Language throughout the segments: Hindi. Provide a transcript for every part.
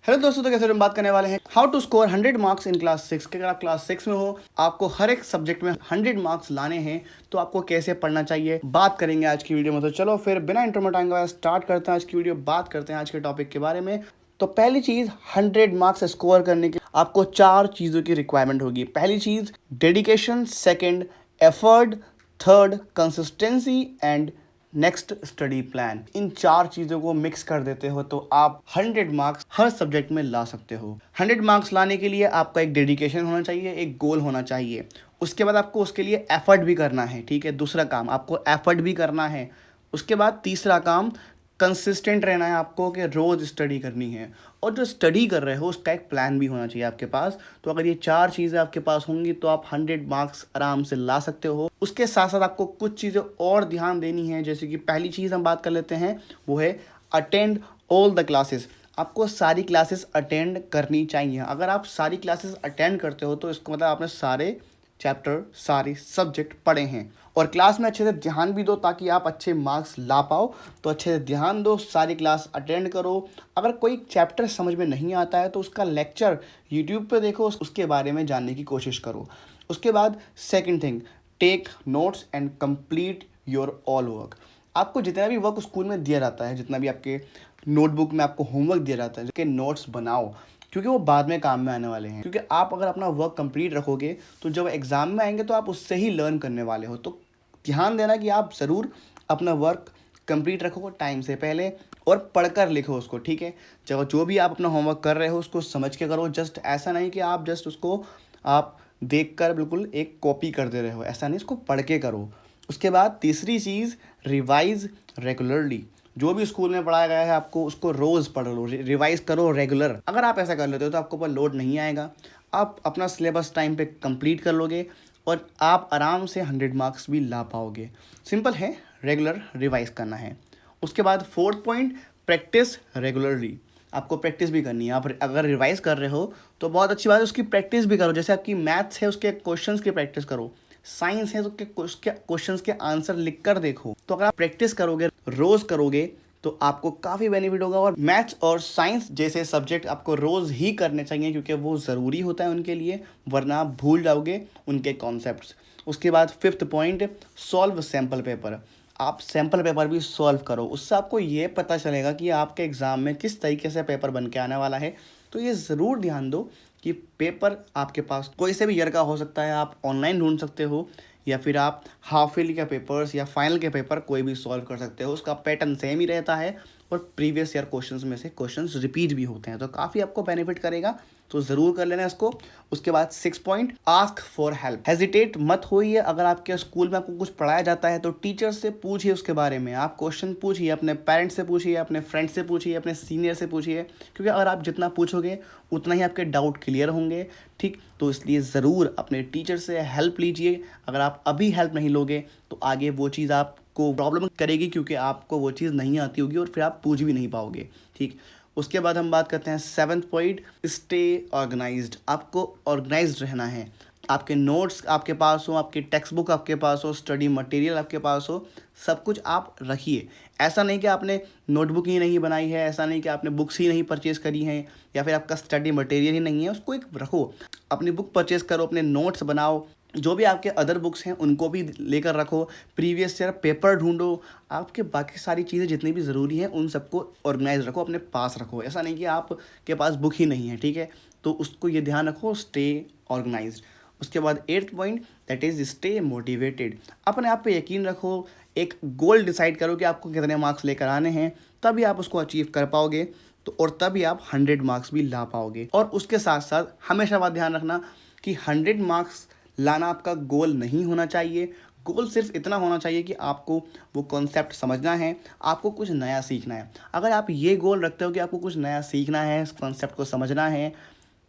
हेलो दोस्तों, तो कैसे हम बात करने वाले हैं how to score 100 marks in class 6 के। अगर आप क्लास 6 में हो, आपको हर एक सब्जेक्ट में 100 मार्क्स लाने हैं तो आपको कैसे पढ़ना चाहिए बात करेंगे आज की वीडियो में। तो चलो फिर बिना इंट्रो में टाइम गवाए स्टार्ट करते हैं आज की वीडियो, बात करते हैं आज के टॉपिक के बारे में। तो पहली चीज़, 100 मार्क्स स्कोर करने की आपको 4 चीज़ों की रिक्वायरमेंट होगी। पहली चीज़ dedication, second effort, third consistency and next study plan. इन 4 चीज़ों को मिक्स कर देते हो तो आप 100 मार्क्स हर सब्जेक्ट में ला सकते हो। 100 मार्क्स लाने के लिए आपका एक डेडिकेशन होना चाहिए, एक गोल होना चाहिए। उसके बाद आपको उसके लिए एफर्ट भी करना है, ठीक है। दूसरा काम, आपको एफर्ट भी करना है। उसके बाद तीसरा काम, कंसिस्टेंट रहना है आपको कि रोज़ स्टडी करनी है। और जो स्टडी कर रहे हो उसका एक प्लान भी होना चाहिए आपके पास। तो अगर ये 4 चीज़ें आपके पास होंगी तो आप 100 मार्क्स आराम से ला सकते हो। उसके साथ साथ आपको कुछ चीज़ें और ध्यान देनी है, जैसे कि पहली चीज़ हम बात कर लेते हैं, वो है अटेंड ऑल द क्लासेस। आपको सारी क्लासेस अटेंड करनी चाहिए। अगर आप सारी क्लासेस अटेंड करते हो तो इसको मतलब आपने सारे चैप्टर, सारे सब्जेक्ट पढ़े हैं। और क्लास में अच्छे से ध्यान भी दो ताकि आप अच्छे मार्क्स ला पाओ। तो अच्छे से ध्यान दो, सारी क्लास अटेंड करो। अगर कोई चैप्टर समझ में नहीं आता है तो उसका लेक्चर यूट्यूब पे देखो, उसके बारे में जानने की कोशिश करो। उसके बाद second thing, take notes and complete your all work. आपको जितना भी वर्क स्कूल में दिया जाता है, जितना भी आपके नोटबुक में आपको होमवर्क दिया जाता है, उसके नोट्स बनाओ, क्योंकि वो बाद में काम में आने वाले हैं। क्योंकि आप अगर अपना वर्क कंप्लीट रखोगे तो जब एग्ज़ाम में आएंगे तो आप उससे ही लर्न करने वाले हो। तो ध्यान देना कि आप ज़रूर अपना वर्क कंप्लीट रखो टाइम से पहले और पढ़कर लिखो उसको, ठीक है। जब जो भी आप अपना होमवर्क कर रहे हो उसको समझ के करो। जस्ट ऐसा नहीं कि आप जस्ट उसको आप देखकर बिल्कुल एक कॉपी कर दे रहे हो, ऐसा नहीं, इसको पढ़ के करो। उसके बाद तीसरी चीज़, रिवाइज रेगुलरली। जो भी स्कूल में पढ़ाया गया है आपको उसको रोज़ पढ़ लो, रिवाइज करो रेगुलर। अगर आप ऐसा कर लेते हो तो आपको ऊपर लोड नहीं आएगा, आप अपना सिलेबस टाइम पे कंप्लीट कर लोगे और आप आराम से 100 मार्क्स भी ला पाओगे। सिंपल है, रेगुलर रिवाइज करना है। उसके बाद फोर्थ पॉइंट, प्रैक्टिस रेगुलरली। आपको प्रैक्टिस भी करनी है। आप अगर रिवाइज कर रहे हो तो बहुत अच्छी बात है, उसकी प्रैक्टिस भी करो। जैसे आपकी मैथ्स है उसके क्वेश्चंस की प्रैक्टिस करो, साइंस है तो उसके क्वेश्चंस के आंसर लिख कर देखो। तो अगर आप प्रैक्टिस करोगे, रोज़ करोगे, तो आपको काफ़ी बेनिफिट होगा। और मैथ्स और साइंस जैसे सब्जेक्ट आपको रोज़ ही करने चाहिए क्योंकि वो ज़रूरी होता है उनके लिए, वरना आप भूल जाओगे उनके कॉन्सेप्ट्स। उसके बाद fifth point, solve sample paper. आप सैम्पल पेपर भी सॉल्व करो, उससे आपको ये पता चलेगा कि आपके एग्ज़ाम में किस तरीके से पेपर बन के आने वाला है। तो ये ज़रूर ध्यान दो कि पेपर आपके पास कोई से भी ईयर का हो सकता है, आप ऑनलाइन ढूंढ सकते हो या फिर आप हाफ ईयरली के पेपर्स या फाइनल के पेपर कोई भी सॉल्व कर सकते हो। उसका पैटर्न सेम ही रहता है और प्रीवियस ईयर क्वेश्चंस में से क्वेश्चंस रिपीट भी होते हैं, तो काफ़ी आपको बेनिफिट करेगा। तो ज़रूर कर लेना इसको। उसके बाद 6 point, ask for help. Hesitate मत होइए। अगर आपके स्कूल में आपको कुछ पढ़ाया जाता है तो टीचर से पूछिए उसके बारे में। आप क्वेश्चन पूछिए, अपने पेरेंट्स से पूछिए, अपने फ्रेंड से पूछिए, अपने सीनियर से पूछिए, क्योंकि अगर आप जितना पूछोगे उतना ही आपके डाउट क्लियर होंगे, ठीक। तो इसलिए ज़रूर अपने टीचर से हेल्प लीजिए। अगर आप अभी हेल्प नहीं लोगे तो आगे वो चीज़ आपको प्रॉब्लम करेगी, क्योंकि आपको वो चीज़ नहीं आती होगी और फिर आप पूछ भी नहीं पाओगे, ठीक। उसके बाद हम बात करते हैं 7th पॉइंट, स्टे ऑर्गेनाइज्ड। आपको ऑर्गेनाइज्ड रहना है। आपके नोट्स आपके पास हो, आपकी टेक्स्ट बुक आपके पास हो, स्टडी मटेरियल आपके पास हो, सब कुछ आप रखिए। ऐसा नहीं कि आपने नोटबुक ही नहीं बनाई है, ऐसा नहीं कि आपने बुक्स ही नहीं परचेज़ करी हैं या फिर आपका स्टडी मटेरियल ही नहीं है, उसको एक रखो। अपनी बुक परचेज़ करो, अपने नोट्स बनाओ, जो भी आपके अदर बुक्स हैं उनको भी लेकर रखो, प्रीवियस ईयर पेपर ढूंढो, आपके बाकी सारी चीज़ें जितनी भी ज़रूरी हैं उन सबको ऑर्गेनाइज रखो, अपने पास रखो। ऐसा नहीं कि आपके पास बुक ही नहीं है, ठीक है। तो उसको ये ध्यान रखो, स्टे ऑर्गेनाइज्ड। उसके बाद 8th point, that is stay motivated. अपने आप पे यकीन रखो, एक गोल डिसाइड करो कि आपको कितने मार्क्स लेकर आने हैं, तभी आप उसको अचीव कर पाओगे। तो और तभी आप 100 मार्क्स भी ला पाओगे। और उसके साथ साथ हमेशा बात ध्यान रखना कि 100 मार्क्स लाना आपका गोल नहीं होना चाहिए। गोल सिर्फ इतना होना चाहिए कि आपको वो कॉन्सेप्ट समझना है, आपको कुछ नया सीखना है। अगर आप ये गोल रखते हो कि आपको कुछ नया सीखना है, इस कॉन्सेप्ट को समझना है,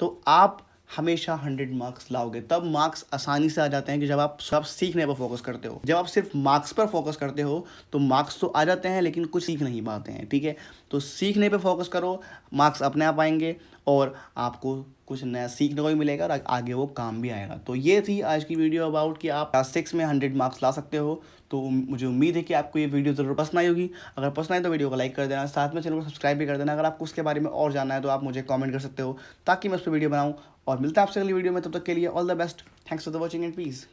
तो आप हमेशा 100 मार्क्स लाओगे। तब मार्क्स आसानी से आ जाते हैं कि जब आप सब सीखने पर फोकस करते हो। जब आप सिर्फ मार्क्स पर फोकस करते हो तो मार्क्स तो आ जाते हैं लेकिन कुछ सीख नहीं पाते हैं, ठीक है। तो सीखने पर फोकस करो, मार्क्स अपने आप आएंगे। और आपको कुछ नया सीखने को भी मिलेगा और आगे वो काम भी आएगा। तो ये थी आज की वीडियो अबाउट कि आप क्लास 6 में 100 मार्क्स ला सकते हो। तो मुझे उम्मीद है कि आपको ये वीडियो ज़रूर पसंद आई होगी। अगर पसंद आए तो वीडियो को लाइक कर देना, साथ में चैनल को सब्सक्राइब भी कर देना। अगर आपको उसके बारे में और जानना है तो आप मुझे कमेंट कर सकते हो ताकि मैं उस पर वीडियो बनाऊँ। और मिलता है आपसे अगली वीडियो में, तब तक के लिए all the best. Thanks for the watching and piece.